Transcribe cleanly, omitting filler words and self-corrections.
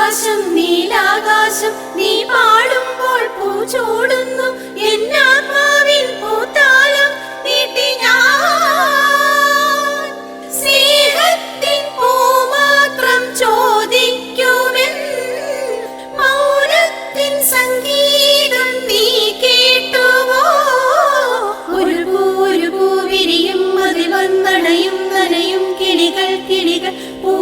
ആകാശം നീലാകാശം നീ പാടുമ്പോൾ പൂച്ചൂടുന്നു എന്നാത്മാവിൻ പൂത്താലം നീട്ടി ഞാൻ സ്നേഹത്തിൻ പൂമാത്രം ചോദിക്കുമെൻ മൗനത്തിൻ സംഗീതം നീ കേട്ടുവോ ഒരു പൂ വിരിയും അതിൽ വന്നണയും നനയും കിളികൾ കിളികൾ പൂ